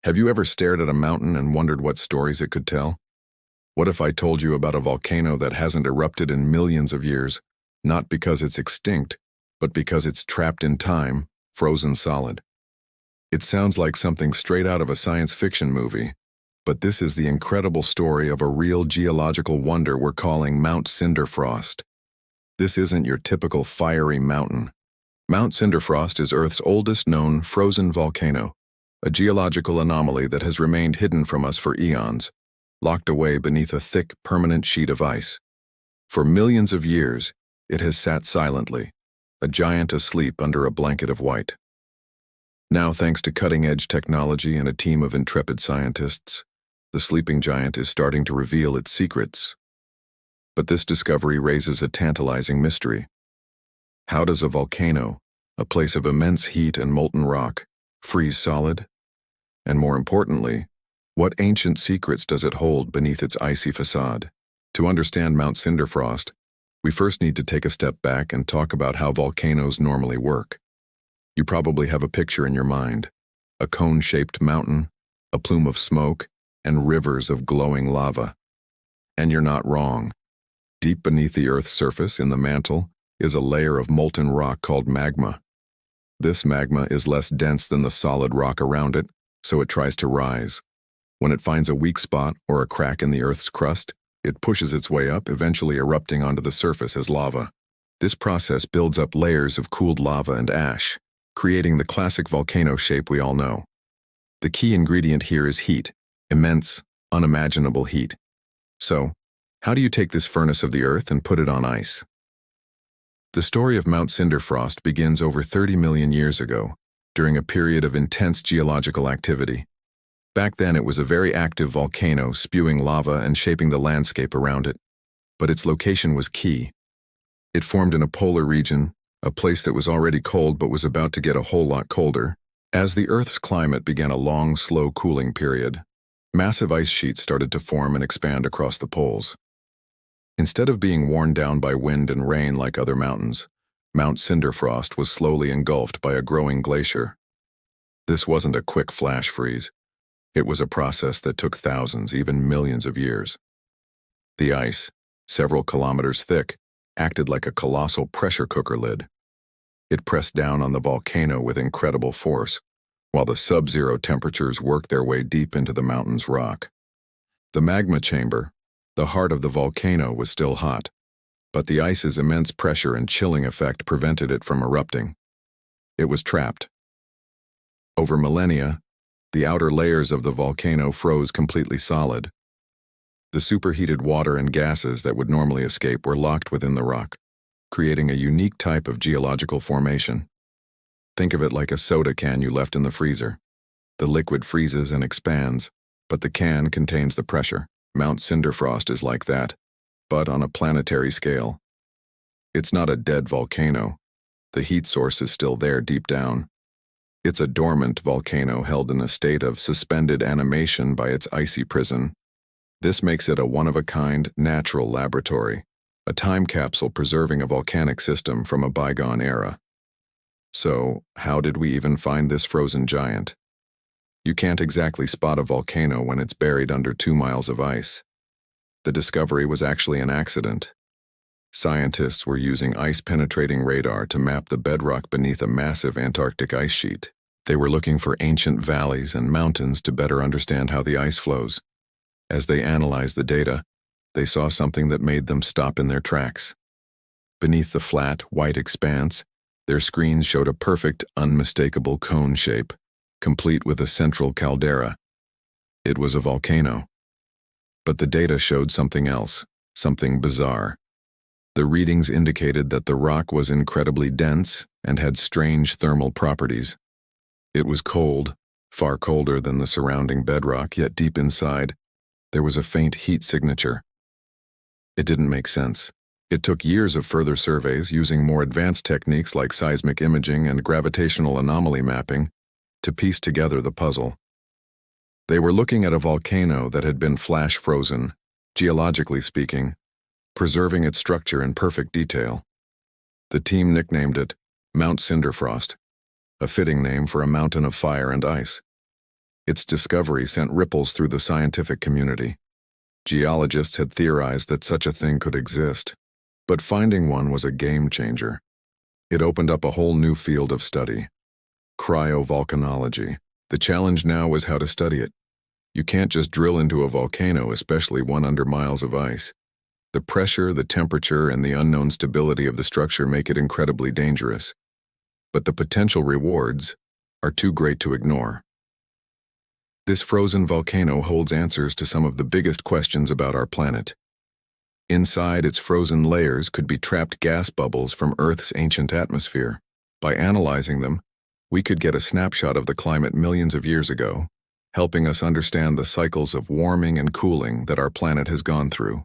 Have you ever stared at a mountain and wondered what stories it could tell? What if I told you about a volcano that hasn't erupted in millions of years, not because it's extinct, but because it's trapped in time, frozen solid? It sounds like something straight out of a science fiction movie, but this is the incredible story of a real geological wonder we're calling Mount Cinderfrost. This isn't your typical fiery mountain. Mount Cinderfrost is Earth's oldest known frozen volcano, a geological anomaly that has remained hidden from us for eons, locked away beneath a thick, permanent sheet of ice. For millions of years, it has sat silently, a giant asleep under a blanket of white. Now, thanks to cutting-edge technology and a team of intrepid scientists, the sleeping giant is starting to reveal its secrets. But this discovery raises a tantalizing mystery. How does a volcano, a place of immense heat and molten rock, freeze solid? And more importantly, what ancient secrets does it hold beneath its icy facade? To understand Mount Cinderfrost, we first need to take a step back and talk about how volcanoes normally work. You probably have a picture in your mind: a cone-shaped mountain, a plume of smoke, and rivers of glowing lava. And you're not wrong. Deep beneath the Earth's surface, in the mantle, is a layer of molten rock called magma. This magma is less dense than the solid rock around it, so it tries to rise. When it finds a weak spot or a crack in the Earth's crust, it pushes its way up, eventually erupting onto the surface as lava. This process builds up layers of cooled lava and ash, creating the classic volcano shape we all know. The key ingredient here is heat, immense, unimaginable heat. So, how do you take this furnace of the Earth and put it on ice? The story of Mount Cinderfrost begins over 30 million years ago, during a period of intense geological activity. Back then, it was a very active volcano spewing lava and shaping the landscape around it. But its location was key. It formed in a polar region, a place that was already cold but was about to get a whole lot colder. As the Earth's climate began a long, slow cooling period, massive ice sheets started to form and expand across the poles. Instead of being worn down by wind and rain like other mountains, Mount Cinderfrost was slowly engulfed by a growing glacier. This wasn't a quick flash freeze. It was a process that took thousands, even millions of years. The ice, several kilometers thick, acted like a colossal pressure cooker lid. It pressed down on the volcano with incredible force, while the sub-zero temperatures worked their way deep into the mountain's rock. The magma chamber, the heart of the volcano, was still hot, but the ice's immense pressure and chilling effect prevented it from erupting. It was trapped. Over millennia, the outer layers of the volcano froze completely solid. The superheated water and gases that would normally escape were locked within the rock, creating a unique type of geological formation. Think of it like a soda can you left in the freezer. The liquid freezes and expands, but the can contains the pressure. Mount Cinderfrost is like that, but on a planetary scale. It's not a dead volcano. The heat source is still there deep down. It's a dormant volcano held in a state of suspended animation by its icy prison. This makes it a one-of-a-kind natural laboratory, a time capsule preserving a volcanic system from a bygone era. So, how did we even find this frozen giant? You can't exactly spot a volcano when it's buried under 2 miles of ice. The discovery was actually an accident. Scientists were using ice-penetrating radar to map the bedrock beneath a massive Antarctic ice sheet. They were looking for ancient valleys and mountains to better understand how the ice flows. As they analyzed the data, they saw something that made them stop in their tracks. Beneath the flat, white expanse, their screens showed a perfect, unmistakable cone shape, complete with a central caldera. It was a volcano. But the data showed something else, something bizarre. The readings indicated that the rock was incredibly dense and had strange thermal properties. It was cold, far colder than the surrounding bedrock, yet deep inside, there was a faint heat signature. It didn't make sense. It took years of further surveys using more advanced techniques like seismic imaging and gravitational anomaly mapping to piece together the puzzle. They were looking at a volcano that had been flash frozen, geologically speaking, preserving its structure in perfect detail. The team nicknamed it Mount Cinderfrost, a fitting name for a mountain of fire and ice. Its discovery sent ripples through the scientific community. Geologists had theorized that such a thing could exist, but finding one was a game changer. It opened up a whole new field of study: cryovolcanology. The challenge now was how to study it. You can't just drill into a volcano, especially one under miles of ice. The pressure, the temperature, and the unknown stability of the structure make it incredibly dangerous. But the potential rewards are too great to ignore. This frozen volcano holds answers to some of the biggest questions about our planet. Inside its frozen layers could be trapped gas bubbles from Earth's ancient atmosphere. By analyzing them, we could get a snapshot of the climate millions of years ago, helping us understand the cycles of warming and cooling that our planet has gone through.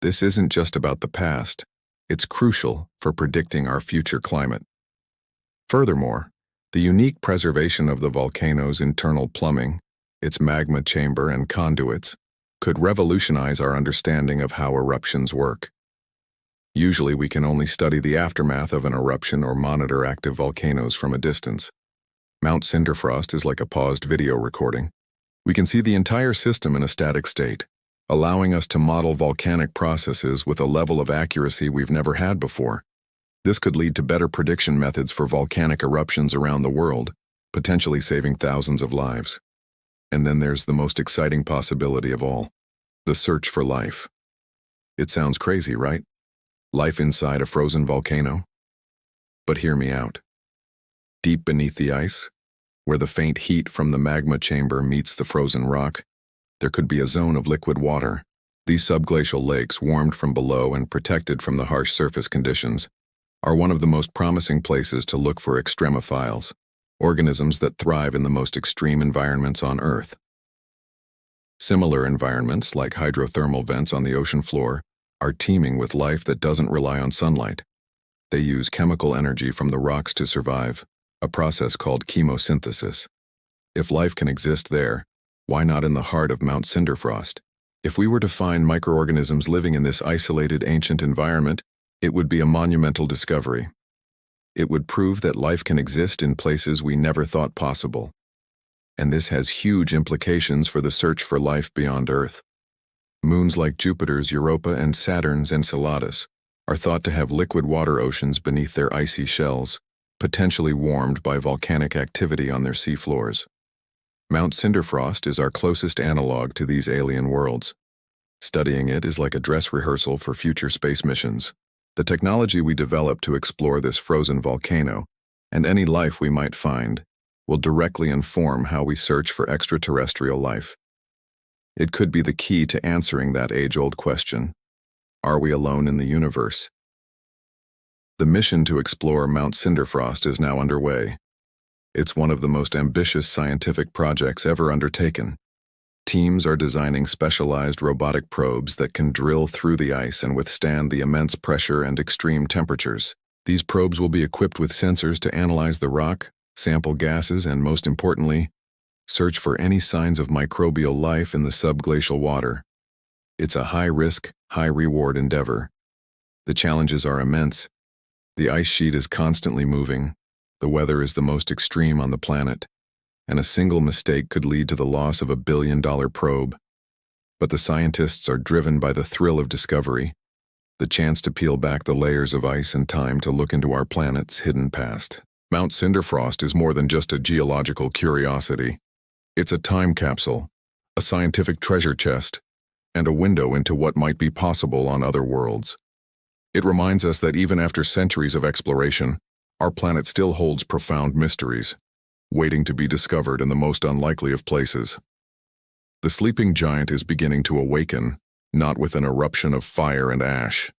This isn't just about the past, it's crucial for predicting our future climate. Furthermore, the unique preservation of the volcano's internal plumbing, its magma chamber and conduits, could revolutionize our understanding of how eruptions work. Usually we can only study the aftermath of an eruption or monitor active volcanoes from a distance. Mount Cinderfrost is like a paused video recording. We can see the entire system in a static state, allowing us to model volcanic processes with a level of accuracy we've never had before. This could lead to better prediction methods for volcanic eruptions around the world, potentially saving thousands of lives. And then there's the most exciting possibility of all: the search for life. It sounds crazy, right? Life inside a frozen volcano? But hear me out. Deep beneath the ice, where the faint heat from the magma chamber meets the frozen rock, there could be a zone of liquid water. These subglacial lakes, warmed from below and protected from the harsh surface conditions, are one of the most promising places to look for extremophiles, organisms that thrive in the most extreme environments on Earth. Similar environments, like hydrothermal vents on the ocean floor, are teeming with life that doesn't rely on sunlight. They use chemical energy from the rocks to survive, a process called chemosynthesis. If life can exist there, why not in the heart of Mount Cinderfrost? If we were to find microorganisms living in this isolated ancient environment, it would be a monumental discovery. It would prove that life can exist in places we never thought possible. And this has huge implications for the search for life beyond Earth. Moons like Jupiter's Europa and Saturn's Enceladus are thought to have liquid water oceans beneath their icy shells, potentially warmed by volcanic activity on their seafloors. Mount Cinderfrost is our closest analog to these alien worlds. Studying it is like a dress rehearsal for future space missions. The technology we develop to explore this frozen volcano, and any life we might find, will directly inform how we search for extraterrestrial life. It could be the key to answering that age-old question: are we alone in the universe? The mission to explore Mount Cinderfrost is now underway. It's one of the most ambitious scientific projects ever undertaken. Teams are designing specialized robotic probes that can drill through the ice and withstand the immense pressure and extreme temperatures. These probes will be equipped with sensors to analyze the rock, sample gases, and most importantly, search for any signs of microbial life in the subglacial water. It's a high-risk, high-reward endeavor. The challenges are immense. The ice sheet is constantly moving, the weather is the most extreme on the planet, and a single mistake could lead to the loss of a billion-dollar probe. But the scientists are driven by the thrill of discovery, the chance to peel back the layers of ice and time to look into our planet's hidden past. Mount Cinderfrost is more than just a geological curiosity. It's a time capsule, a scientific treasure chest, and a window into what might be possible on other worlds. It reminds us that even after centuries of exploration, our planet still holds profound mysteries, waiting to be discovered in the most unlikely of places. The sleeping giant is beginning to awaken, not with an eruption of fire and ash,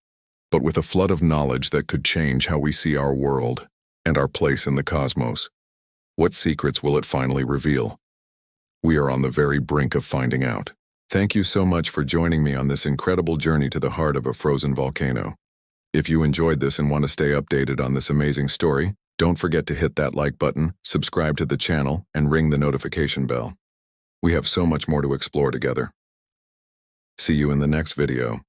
but with a flood of knowledge that could change how we see our world and our place in the cosmos. What secrets will it finally reveal? We are on the very brink of finding out. Thank you so much for joining me on this incredible journey to the heart of a frozen volcano. If you enjoyed this and want to stay updated on this amazing story, don't forget to hit that like button, subscribe to the channel, and ring the notification bell. We have so much more to explore together. See you in the next video.